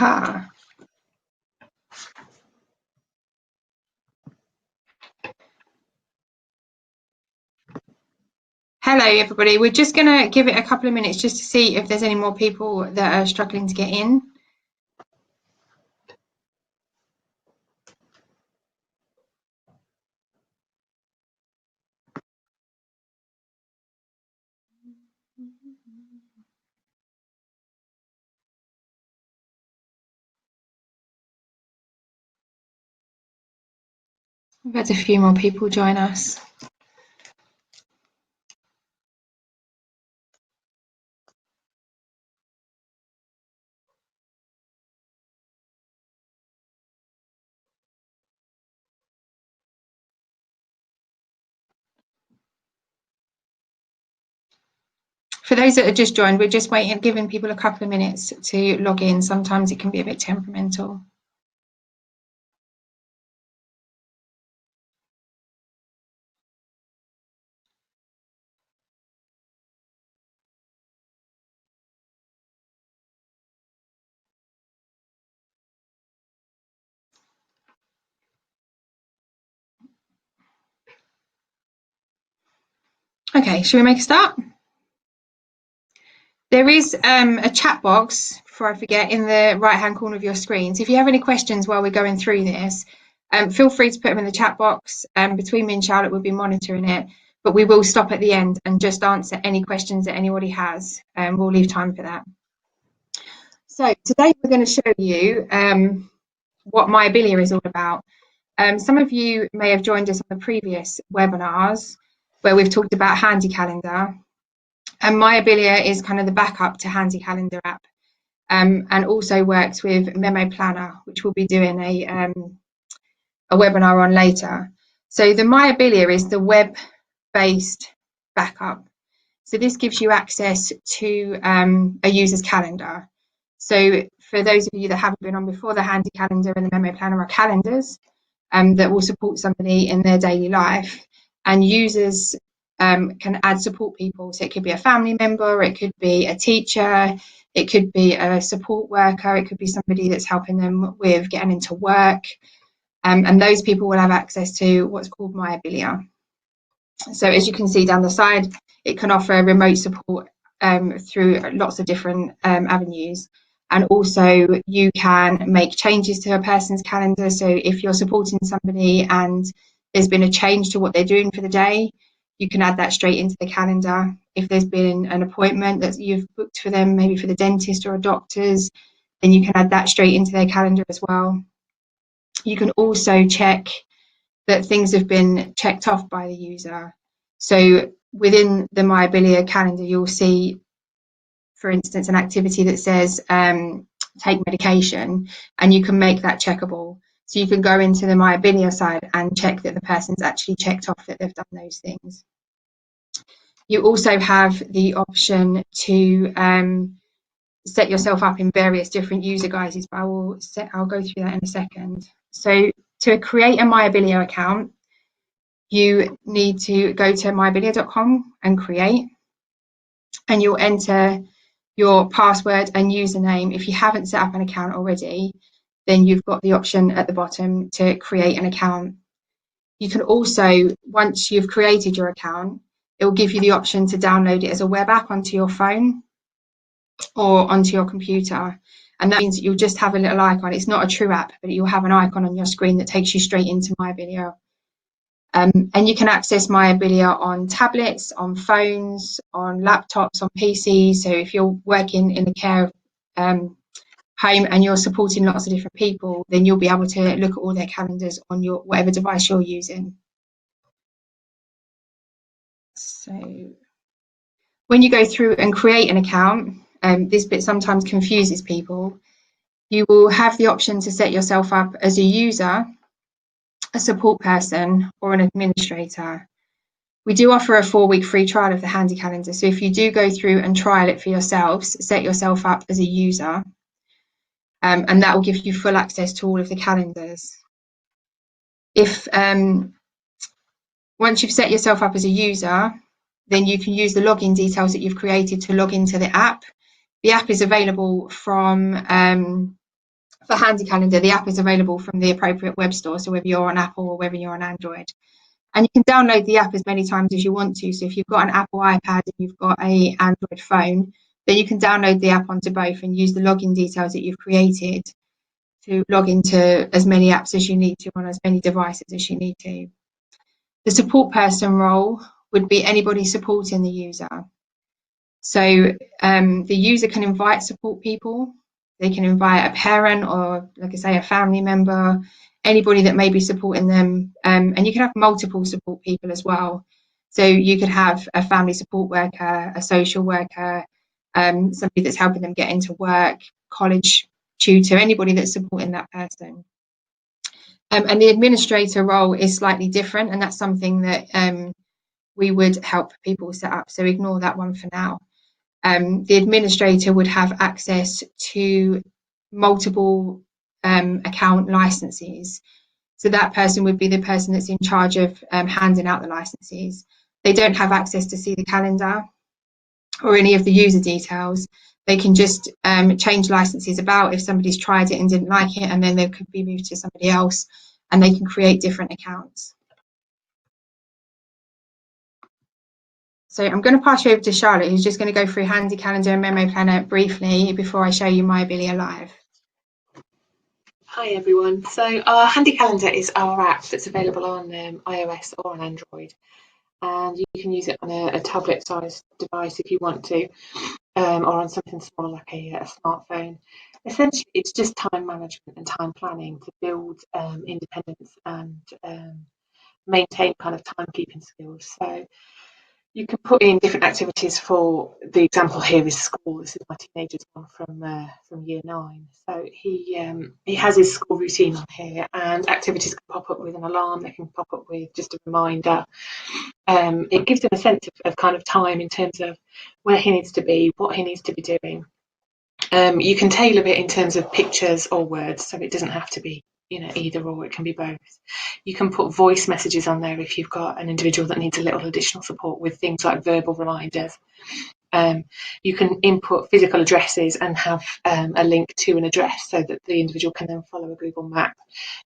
Aha. Hello, everybody. We're just going to give it a couple of minutes just to see if there's any more people that are struggling to get in. We've had a few more people join us. For those that have just joined, we're just waiting, giving people a couple of minutes to log in. Sometimes it can be a bit temperamental. Okay, shall we make a start? There is a chat box, before I forget, in the right-hand corner of your screen. So if you have any questions while we're going through this, feel free to put them in the chat box. Between me and Charlotte, we'll be monitoring it, but we will stop at the end and just answer any questions that anybody has. We'll leave time for that. So today we're going to show you what myAbilia is all about. Some of you may have joined us on the previous webinars where we've talked about Handy Calendar. And myAbilia is kind of the backup to Handy Calendar app, and also works with Memo Planner, which we'll be doing a webinar on later. So the myAbilia is the web-based backup. So this gives you access to a user's calendar. So for those of you that haven't been on before, the Handy Calendar and the Memo Planner are calendars that will support somebody in their daily life, and users can add support people. So it could be a family member, it could be a teacher, it could be a support worker, it could be somebody that's helping them with getting into work, and those people will have access to what's called myAbilia. So as you can see down the side, it can offer remote support through lots of different avenues. And also you can make changes to a person's calendar. So if you're supporting somebody and there's been a change to what they're doing for the day, you can add that straight into the calendar. If there's been an appointment that you've booked for them, maybe for the dentist or a doctor's, then you can add that straight into their calendar as well. You can also check that things have been checked off by the user. So within the myAbilia calendar, you'll see, for instance, an activity that says take medication, and you can make that checkable. So you can go into the myAbilia side and check that the person's actually checked off that they've done those things. You also have the option to set yourself up in various different user guises, but I'll go through that in a second. So to create a myAbilia account, you need to go to myabilia.com and create, and you'll enter your password and username. If you haven't set up an account already, then you've got the option at the bottom to create an account. You can also, once you've created your account, it will give you the option to download it as a web app onto your phone or onto your computer. And that means that you'll just have a little icon. It's not a true app, but you'll have an icon on your screen that takes you straight into myAbilia. And you can access myAbilia on tablets, on phones, on laptops, on PCs. So if you're working in the care home and you're supporting lots of different people, then you'll be able to look at all their calendars on your whatever device you're using. So when you go through and create an account, this bit sometimes confuses people. You will have the option to set yourself up as a user, a support person, or an administrator. We do offer a 4-week free trial of the Handy Calendar. So if you do go through and trial it for yourselves, set yourself up as a user, and that will give you full access to all of the calendars. If once you've set yourself up as a user, then you can use the login details that you've created to log into the app. The app is available from for Handy Calendar, the app is available from the appropriate web store, so whether you're on Apple or whether you're on Android. And you can download the app as many times as you want to. So if you've got an Apple iPad and you've got an Android phone, then you can download the app onto both and use the login details that you've created to log into as many apps as you need to on as many devices as you need to. The support person role would be anybody supporting the user. So the user can invite support people. They can invite a parent or, like I say, a family member, anybody that may be supporting them. And you can have multiple support people as well. So you could have a family support worker, a social worker, somebody that's helping them get into work, college tutor, anybody that's supporting that person. And the administrator role is slightly different, and that's something that we would help people set up. So ignore that one for now. The administrator would have access to multiple account licenses. So that person would be the person that's in charge of handing out the licenses. They don't have access to see the calendar or any of the user details. They can just change licenses about if somebody's tried it and didn't like it, and then they could be moved to somebody else, and they can create different accounts. So I'm going to pass you over to Charlotte, who's just going to go through Handy Calendar and Memo Planner briefly before I show you myAbilia live. Hi everyone. So our Handy Calendar is our app that's available on iOS or on Android, and you can use it on a tablet-sized device if you want to, or on something smaller like a smartphone. Essentially, it's just time management and time planning to build independence and maintain kind of timekeeping skills. So you can put in different activities. For the example here is school. This is my teenager's one from year 9. So he has his school routine on here, and activities can pop up with an alarm. They can pop up with just a reminder. It gives him a sense of kind of time in terms of where he needs to be, what he needs to be doing. You can tailor it in terms of pictures or words, so it doesn't have to be either or. It can be both. You can put voice messages on there if you've got an individual that needs a little additional support with things like verbal reminders. You can input physical addresses and have a link to an address so that the individual can then follow a Google map.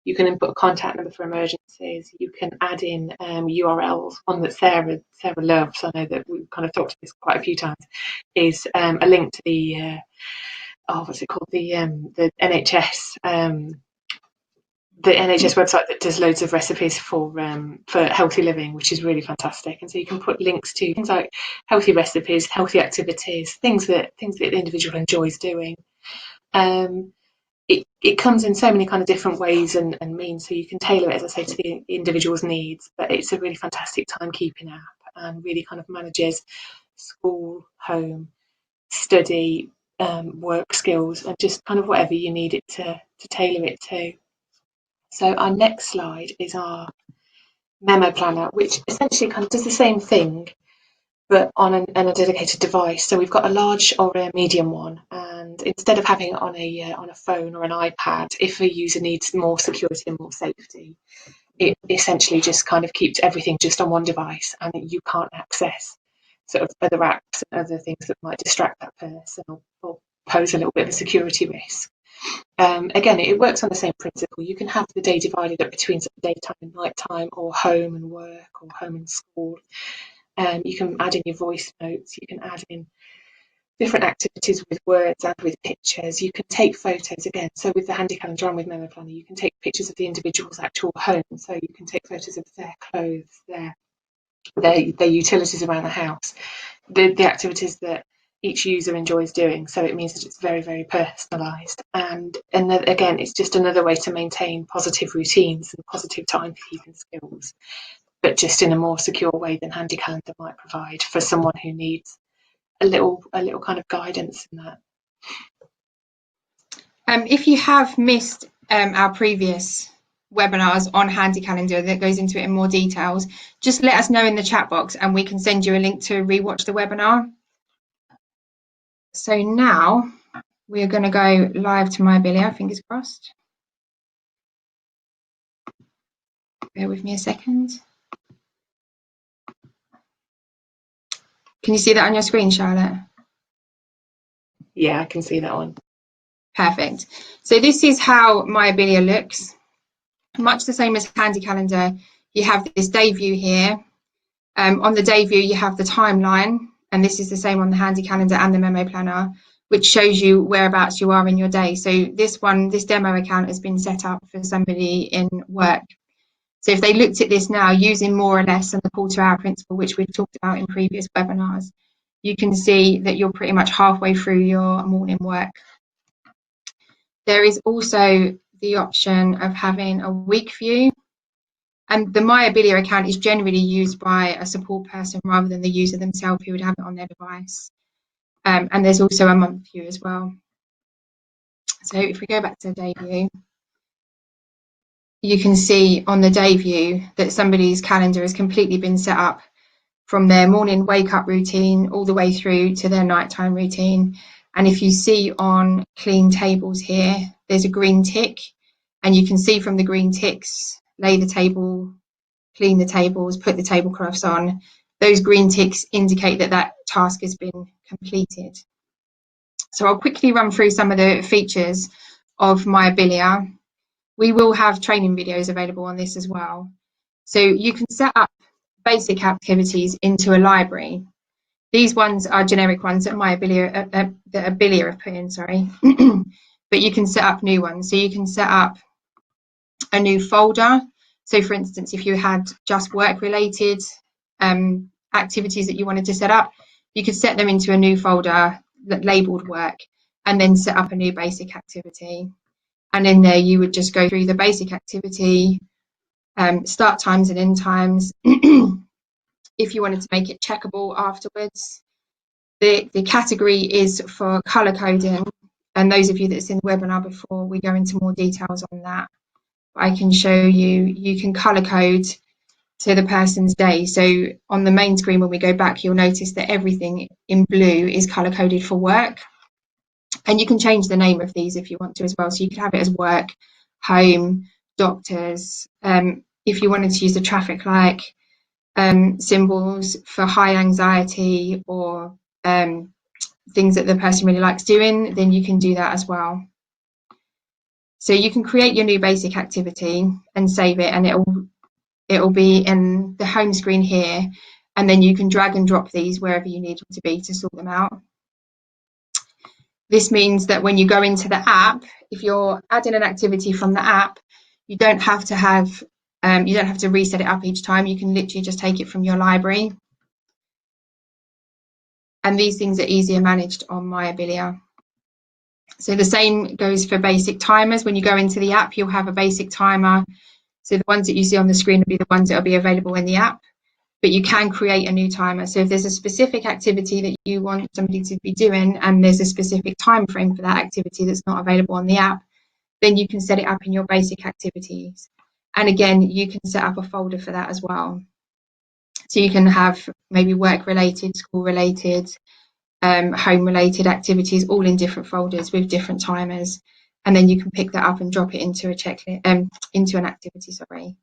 You can input a contact number for emergencies. You can add in URLs. One that Sarah loves, I know that we've kind of talked about this quite a few times, is a link to the what's it called, the NHS website that does loads of recipes for healthy living, which is really fantastic. And so you can put links to things like healthy recipes, healthy activities, things that the individual enjoys doing. It comes in so many kind of different ways and means, so you can tailor it, as I say, to the individual's needs. But it's a really fantastic timekeeping app and really kind of manages school, home, study, work skills, and just kind of whatever you need it to tailor it to. So our next slide is our memo planner, which essentially kind of does the same thing, but on a dedicated device. So we've got a large or a medium one, and instead of having it on a phone or an iPad, if a user needs more security and more safety, it essentially just kind of keeps everything just on one device, and you can't access sort of other apps and other things that might distract that person or pose a little bit of a security risk. Again, it works on the same principle. You can have the day divided up between sort of daytime and nighttime, or home and work, or home and school. You can add in your voice notes. You can add in different activities with words and with pictures. You can take photos again. So with the Handy Calendar and with Memo Planner, you can take pictures of the individual's actual home. So you can take photos of their clothes, their utilities around the house, the activities that each user enjoys doing. So it means that it's very, very personalised. And again, it's just another way to maintain positive routines and positive timekeeping skills, but just in a more secure way than Handy Calendar might provide for someone who needs a little kind of guidance in that. If you have missed our previous webinars on Handy Calendar that goes into it in more details, just let us know in the chat box and we can send you a link to rewatch the webinar. So now we are going to go live to myAbilia, fingers crossed. Bear with me a second. Can you see that on your screen, Charlotte? Yeah, I can see that one. Perfect. So this is how myAbilia looks. Much the same as Handy Calendar, you have this day view here. On the day view, you have the timeline, and this is the same on the Handy Calendar and the Memo Planner, which shows you whereabouts you are in your day. So this demo account has been set up for somebody in work. So if they looked at this now using more or less and the quarter-hour principle, which we've talked about in previous webinars, you can see that you're pretty much halfway through your morning work. There is also the option of having a week view, and the myAbilia account is generally used by a support person rather than the user themselves who would have it on their device. And there's also a month view as well. So if we go back to the day view, you can see on the day view that somebody's calendar has completely been set up from their morning wake up routine all the way through to their nighttime routine. And if you see on clean tables here, there's a green tick, and you can see from the green ticks, lay the table, clean the tables, put the tablecloths on. Those green ticks indicate that that task has been completed. So I'll quickly run through some of the features of myAbilia. We will have training videos available on this as well. So you can set up basic activities into a library. These ones are generic ones that myAbilia, that Abilia have put in, sorry. But you can set up new ones. So you can set up a new folder. So for instance, if you had just work-related activities that you wanted to set up, you could set them into a new folder labeled work, and then set up a new basic activity. And in there, you would just go through the basic activity, start times and end times. If you wanted to make it checkable afterwards, the category is for color coding. And those of you that's in the webinar before, we go into more details on that. I can show you, you can color code to the person's day. So on the main screen, when we go back, you'll notice that everything in blue is color coded for work. And you can change the name of these if you want to as well. So you could have it as work, home, doctors. If you wanted to use the traffic light symbols for high anxiety or things that the person really likes doing, then you can do that as well. So you can create your new basic activity and save it, and it'll be in the home screen here, and then you can drag and drop these wherever you need them to be to sort them out. This means that when you go into the app, if you're adding an activity from the app, you don't have to reset it up each time. You can literally just take it from your library. And these things are easier managed on myAbilia. So the same goes for basic timers. When you go into the app, you'll have a basic timer. So the ones that you see on the screen will be the ones that will be available in the app, but you can create a new timer. So if there's a specific activity that you want somebody to be doing and there's a specific time frame for that activity that's not available on the app, then you can set it up in your basic activities. And again, you can set up a folder for that as well. So you can have maybe work-related, school-related, home-related activities, all in different folders with different timers. And then you can pick that up and drop it into a checklist, into an activity, sorry.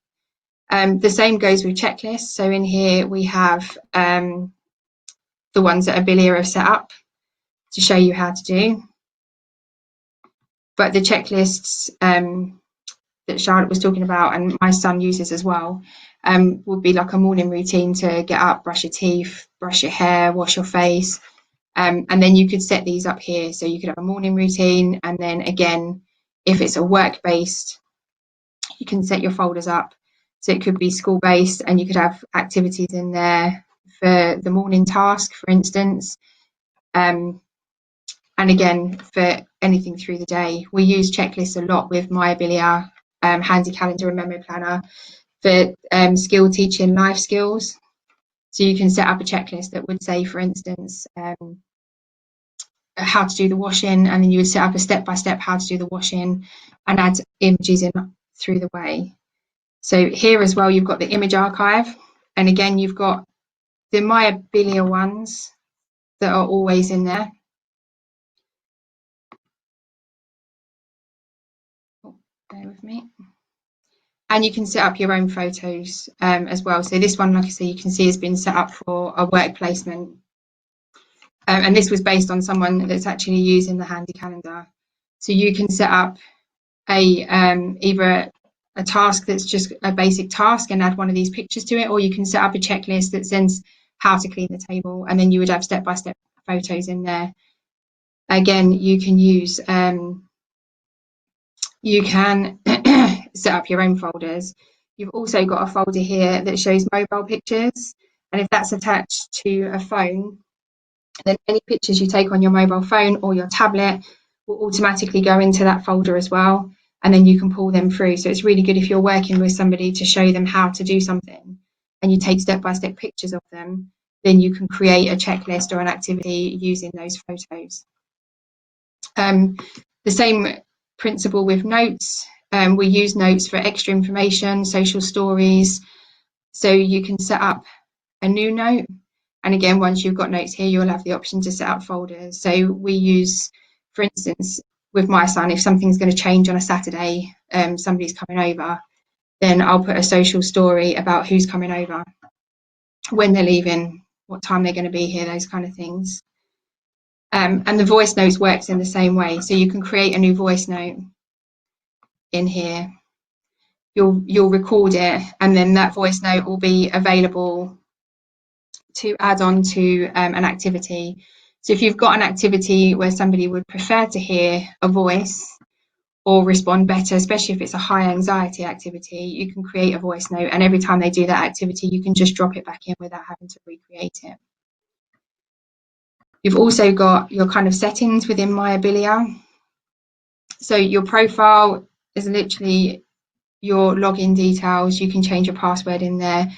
The same goes with checklists. So in here we have the ones that Abilia have set up to show you how to do. But the checklists that Charlotte was talking about and my son uses as well would be like a morning routine to get up, brush your teeth, brush your hair, wash your face. And then you could set these up here. So you could have a morning routine, and then again, if it's a work-based, you can set your folders up. So it could be school-based, and you could have activities in there for the morning task, for instance. And again, for anything through the day. We use checklists a lot with myAbilia, Handy Calendar and Memo Planner for skill teaching life skills. So you can set up a checklist that would say, for instance, how to do the washing, and then you would set up a step-by-step how to do the washing and add images in through the way. So here as well, you've got the image archive, and again, you've got the myAbilia ones that are always in there. Oh, bear with me. And you can set up your own photos as well. So this one, like I say, you can see has been set up for a work placement. And this was based on someone that's actually using the Handy Calendar. So you can set up either a task that's just a basic task and add one of these pictures to it, or you can set up a checklist that says how to clean the table, and then you would have step-by-step photos in there. Again, you can use you can set up your own folders. You've also got a folder here that shows mobile pictures, and if that's attached to a phone, then any pictures you take on your mobile phone or your tablet will automatically go into that folder as well, and then you can pull them through. So it's really good if you're working with somebody to show them how to do something and you take step-by-step pictures of them, then you can create a checklist or an activity using those photos. The same principle with notes. We use notes for extra information, social stories. So you can set up a new note. And again, once you've got notes here, you'll have the option to set up folders. So we use, for instance, with my son, if something's going to change on a Saturday, somebody's coming over, then I'll put a social story about who's coming over, when they're leaving, what time they're going to be here, those kind of things. And the voice notes works in the same way. So you can create a new voice note in here. You'll record it, and then that voice note will be available to add on to an activity. So if you've got an activity where somebody would prefer to hear a voice or respond better, especially if it's a high anxiety activity, you can create a voice note, and every time they do that activity, you can just drop it back in without having to recreate it. You've also got your kind of settings within myAbilia. So your profile is literally your login details. You can change your password in there.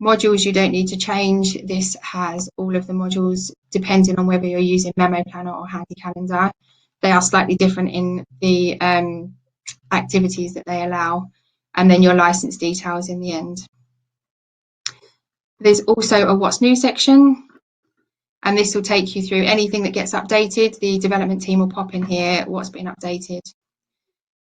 Modules you don't need to change. This has all of the modules depending on whether you're using Memo Planner or Handy Calendar. They are slightly different in the activities that they allow, and then your license details in the end. There's also a What's New section, and this will take you through anything that gets updated. The development team will pop in here what's been updated.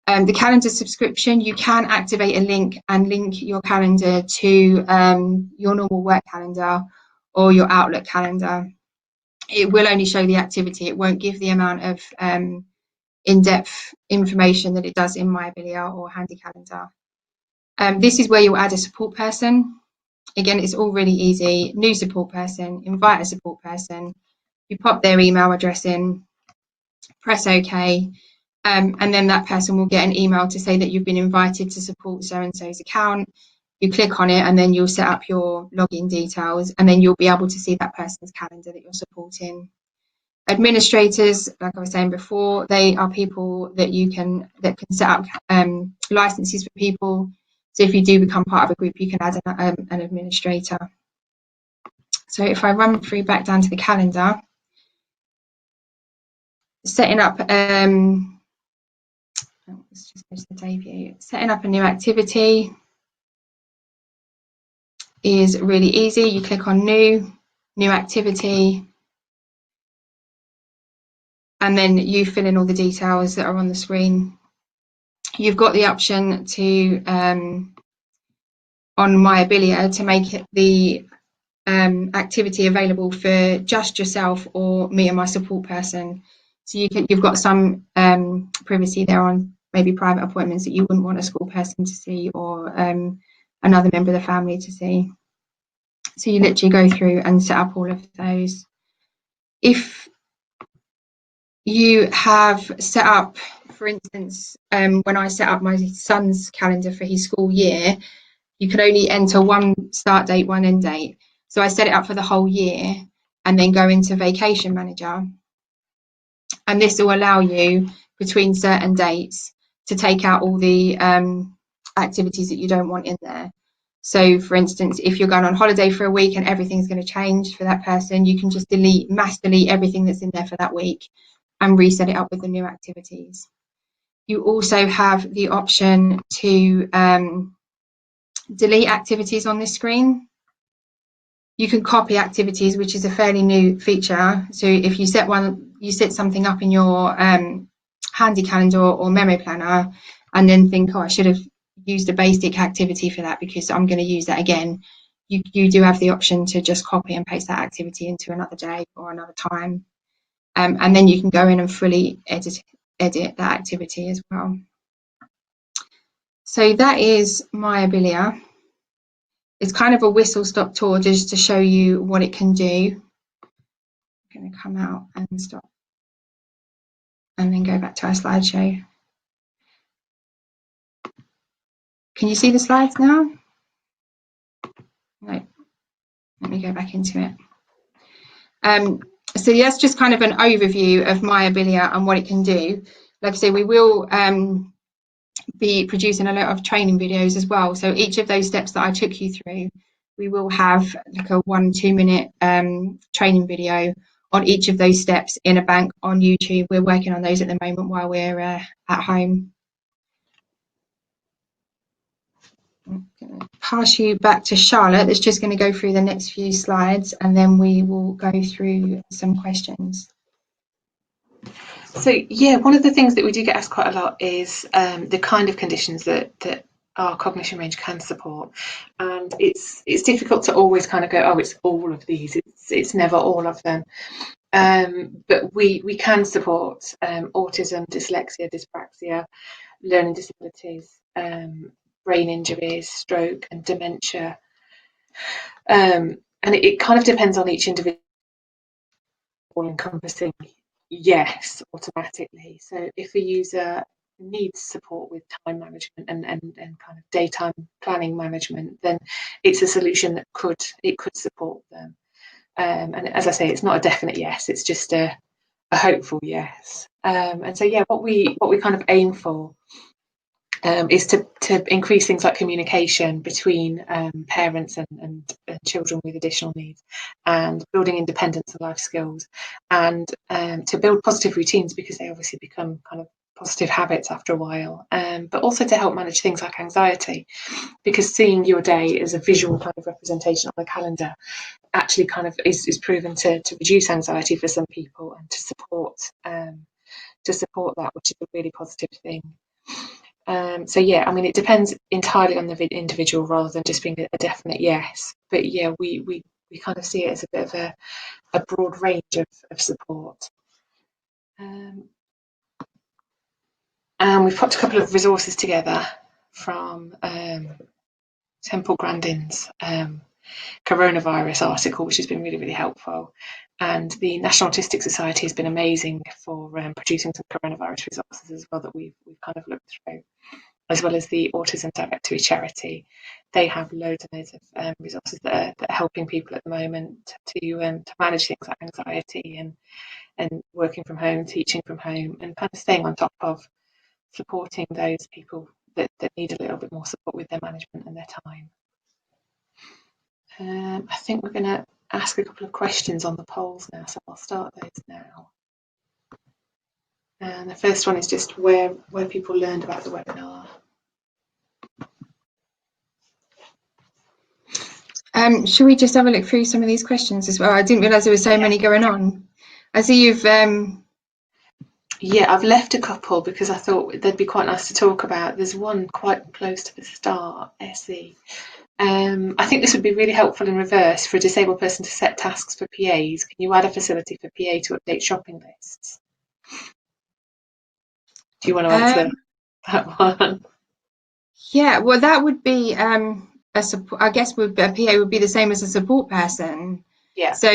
The calendar subscription, you can activate a link and link your calendar to your normal work calendar or your Outlook calendar. It will only show the activity. It won't give the amount of in-depth information that it does in myAbilia or Handy Calendar. This is where you'll add a support person. Again, it's all really easy. New support person, invite a support person. You pop their email address in, press OK. And then that person will get an email to say that you've been invited to support so-and-so's account. You click on it, and then you'll set up your login details, and then you'll be able to see that person's calendar that you're supporting. Administrators, like I was saying before, they are people that can set up licenses for people. So if you do become part of a group, you can add an administrator. So if I run through back down to the calendar, setting up let's just go to the day view. Setting up a new activity is really easy. You click on new activity, and then you fill in all the details that are on the screen. You've got the option to on myAbilia to make it the activity available for just yourself or me and my support person. So you've got some privacy there on maybe private appointments that you wouldn't want a school person to see, or another member of the family to see. So you literally go through and set up all of those. If you have set up, for instance, when I set up my son's calendar for his school year, you can only enter one start date, one end date. So I set it up for the whole year and then go into Vacation Manager. And this will allow you between certain dates to take out all the activities that you don't want in there. So for instance, if you're going on holiday for a week and everything's going to change for that person, you can just mass delete everything that's in there for that week and reset it up with the new activities. You also have the option to delete activities on this screen. You can copy activities, which is a fairly new feature. So if you set something up in your Handy Calendar or Memo Planner, and then think, oh, I should have used a basic activity for that because I'm going to use that again. You do have the option to just copy and paste that activity into another day or another time. And then you can go in and fully edit edit that activity as well. So that is myAbilia. It's kind of a whistle-stop tour just to show you what it can do. I'm going to come out and stop and then go back to our slideshow. Can you see the slides now? No. Let me go back into it. So that's just kind of an overview of myAbilia and what it can do. Like I say, we will be producing a lot of training videos as well. So each of those steps that I took you through, we will have like a 1-2 minute training video on each of those steps in a bank on YouTube. We're working on those at the moment while we're at home. I'm going to pass you back to Charlotte. That's just going to go through the next few slides, and then we will go through some questions. So yeah, one of the things that we do get asked quite a lot is the kind of conditions that our cognition range can support, and it's difficult to always kind of go, oh, it's all of these. It's never all of them, but we can support autism, dyslexia, dyspraxia, learning disabilities, brain injuries, stroke, and dementia, and it kind of depends on each individual, all encompassing. Yes, automatically. So if a user needs support with time management and kind of daytime planning management, then it's a solution that could support them. And as I say, it's not a definite yes, it's just a hopeful yes. And so yeah, what we kind of aim for is to increase things like communication between parents and children with additional needs, and building independence and life skills, and to build positive routines, because they obviously become kind of positive habits after a while, but also to help manage things like anxiety, because seeing your day as a visual kind of representation on a calendar actually kind of is proven to reduce anxiety for some people, and to support that, which is a really positive thing. So yeah, I mean, it depends entirely on the individual rather than just being a definite yes. But yeah, we kind of see it as a bit of a broad range of support. And we've put a couple of resources together from Temple Grandin's coronavirus article, which has been really, really helpful. And the National Autistic Society has been amazing for producing some coronavirus resources as well that we've kind of looked through, as well as the Autism Directory charity. They have loads and loads of resources that are helping people at the moment to manage things like anxiety and working from home, teaching from home, and kind of staying on top of supporting those people that need a little bit more support with their management and their time. I think we're going to ask a couple of questions on the polls now, so I'll start those now. And the first one is just where people learned about the webinar. Should we just have a look through some of these questions as well? I didn't realise there were so many going on. I see you've... Yeah, I've left a couple because I thought they'd be quite nice to talk about. There's one quite close to the start, Essie. I think this would be really helpful in reverse for a disabled person to set tasks for PAs. Can you add a facility for PA to update shopping lists? Do you want to answer that one? Yeah, well, that would be a support. I guess a PA would be the same as a support person. Yeah. So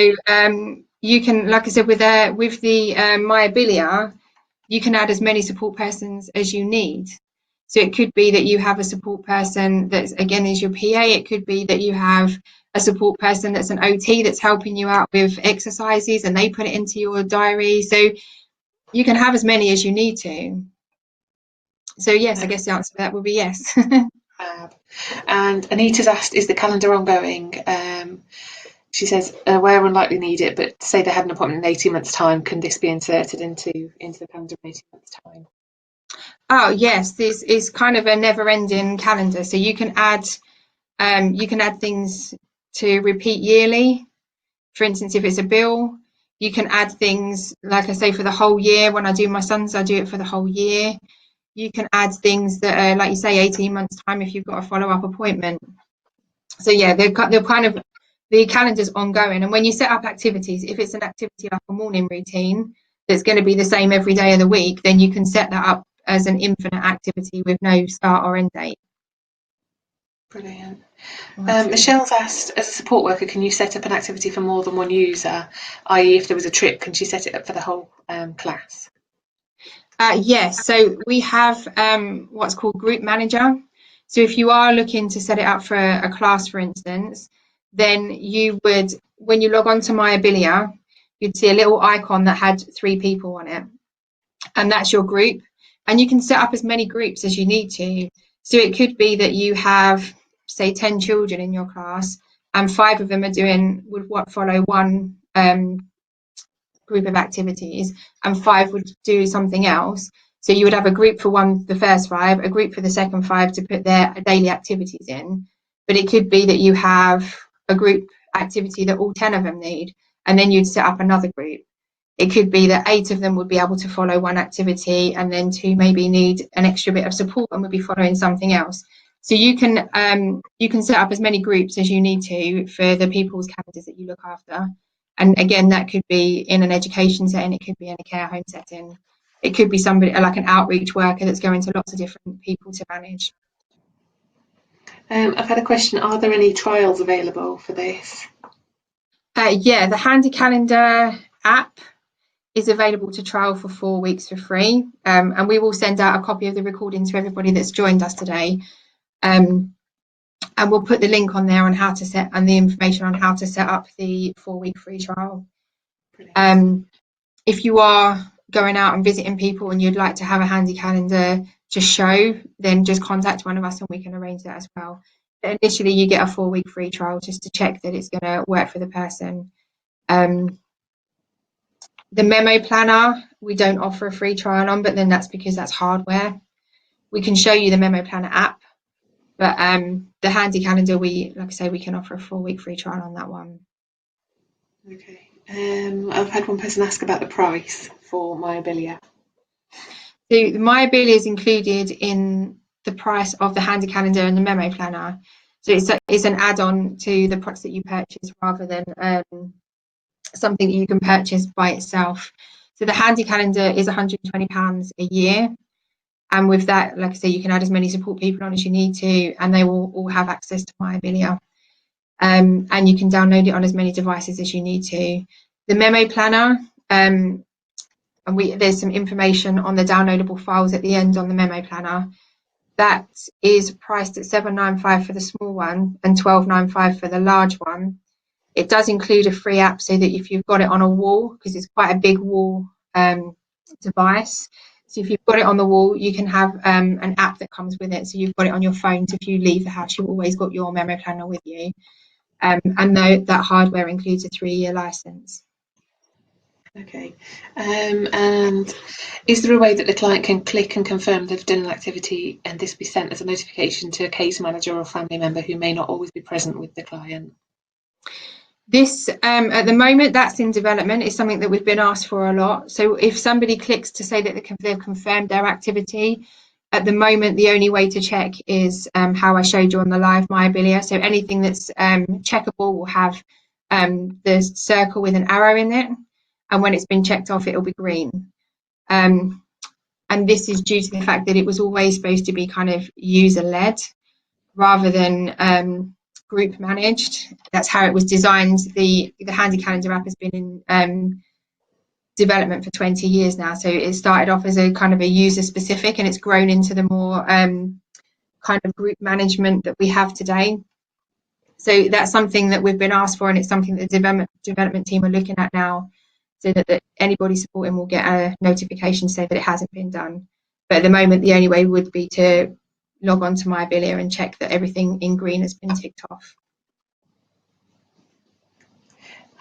you can, like I said, with the myAbilia, you can add as many support persons as you need. So it could be that you have a support person that, again, is your PA. It could be that you have a support person that's an OT that's helping you out with exercises and they put it into your diary. So you can have as many as you need to. So yes, I guess the answer to that would be yes. And Anita's asked, is the calendar ongoing? She says, where unlikely need it, but say they had an appointment in 18 months' time, can this be inserted into the calendar in 18 months' time? Oh yes, this is kind of a never-ending calendar. So you can add things to repeat yearly. For instance, if it's a bill, you can add things, like I say, for the whole year. When I do my son's, I do it for the whole year. You can add things that are, like you say, 18 months' time if you've got a follow-up appointment. So yeah, they're kind of, the calendar's ongoing. And when you set up activities, if it's an activity like a morning routine, that's going to be the same every day of the week, then you can set that up as an infinite activity with no start or end date. Brilliant. Michelle's asked, as a support worker, can you set up an activity for more than one user? I.e., if there was a trip, can she set it up for the whole class? Yes, so we have what's called Group Manager. So if you are looking to set it up for a class, for instance, then you would, when you log on to myAbilia, you'd see a little icon that had 3 people on it, and that's your group. And you can set up as many groups as you need to. So it could be that you have, say, 10 children in your class, and 5 of them would follow one group of activities, and 5 would do something else. So you would have a group for the first 5, a group for the second 5 to put their daily activities in. But it could be that you have a group activity that all 10 of them need, and then you'd set up another group. It could be that 8 of them would be able to follow one activity, and then 2 maybe need an extra bit of support and would be following something else. So you can set up as many groups as you need to for the people's calendars that you look after. And again, that could be in an education setting, it could be in a care home setting, it could be somebody like an outreach worker that's going to lots of different people to manage. I've had a question, are there any trials available for this? Yeah, the Handy Calendar app is available to trial for 4 weeks for free, and we will send out a copy of the recording to everybody that's joined us today, and we'll put the link on there on how to set and the information on how to set up the 4-week free trial. If you are going out and visiting people and you'd like to have a handy calendar to show, then just contact one of us and we can arrange that as well. But initially, you get a 4-week free trial just to check that it's going to work for the person. The memo planner, we don't offer a free trial on, but then that's because that's hardware. We can show you the memo planner app, but the handy calendar, like I say, we can offer a 4-week free trial on that one. Okay. I've had one person ask about the price for myAbilia. So the myAbilia is included in the price of the handy calendar and the memo planner. So it's an add-on to the products that you purchase rather than something that you can purchase by itself. So the handy calendar is £120 a year. And with that, like I say, you can add as many support people on as you need to, and they will all have access to myAbilia. And you can download it on as many devices as you need to. The memo planner, there's some information on the downloadable files at the end on the memo planner. That is priced at £7.95 for the small one and £12.95 for the large one. It does include a free app so that if you've got it on a wall, because it's quite a big wall device, so if you've got it on the wall, you can have an app that comes with it. So you've got it on your phone, so if you leave the house, you've always got your memo planner with you. And that hardware includes a 3-year license. Okay. And is there a way that the client can click and confirm they've done an activity and this be sent as a notification to a case manager or family member who may not always be present with the client? This, at the moment, that's in development. It's something that we've been asked for a lot. So if somebody clicks to say that they've confirmed their activity, at the moment, the only way to check is how I showed you on the live myAbilia. So anything that's checkable will have the circle with an arrow in it. And when it's been checked off, it'll be green. And this is due to the fact that it was always supposed to be kind of user-led rather than group managed. That's how it was designed. The Handy Calendar app has been in development for 20 years now. So it started off as a kind of a user specific, and it's grown into the more kind of group management that we have today. So that's something that we've been asked for, and it's something that the development team are looking at now, so that anybody supporting will get a notification to say that it hasn't been done. But at the moment, the only way would be to log on to myAbilia and check that everything in green has been ticked off.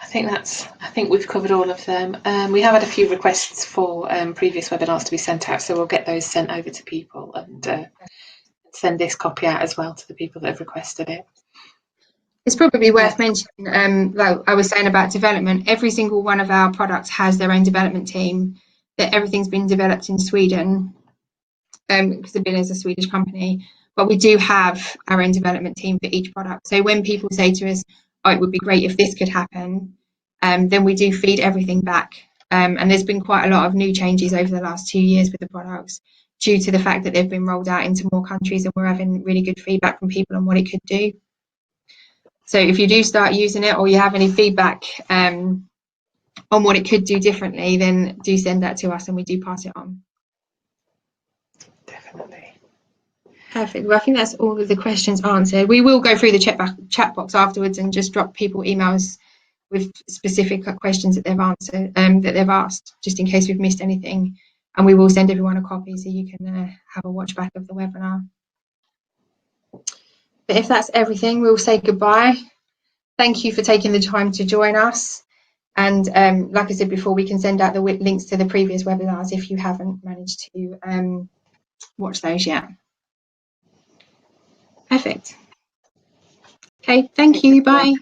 I think we've covered all of them. We have had a few requests for previous webinars to be sent out, so we'll get those sent over to people and send this copy out as well to the people that have requested it. It's probably worth mentioning, like I was saying about development, every single one of our products has their own development team, that everything's been developed in Sweden, because the bin is a Swedish company, but we do have our own development team for each product. So when people say to us, oh, it would be great if this could happen, then we do feed everything back And there's been quite a lot of new changes over the last 2 years with the products due to the fact that they've been rolled out into more countries, and we're having really good feedback from people on what it could do. So if you do start using it, or you have any feedback on what it could do differently, then do send that to us and we do pass it on. Definitely. Perfect. Well, I think that's all of the questions answered. We will go through the chat box afterwards and just drop people emails with specific questions that they've answered, that they've asked, just in case we've missed anything. And we will send everyone a copy so you can have a watch back of the webinar. But if that's everything, we'll say goodbye. Thank you for taking the time to join us. And like I said before, we can send out the links to the previous webinars if you haven't managed to watch those yet. Perfect. Okay, thank you. Bye.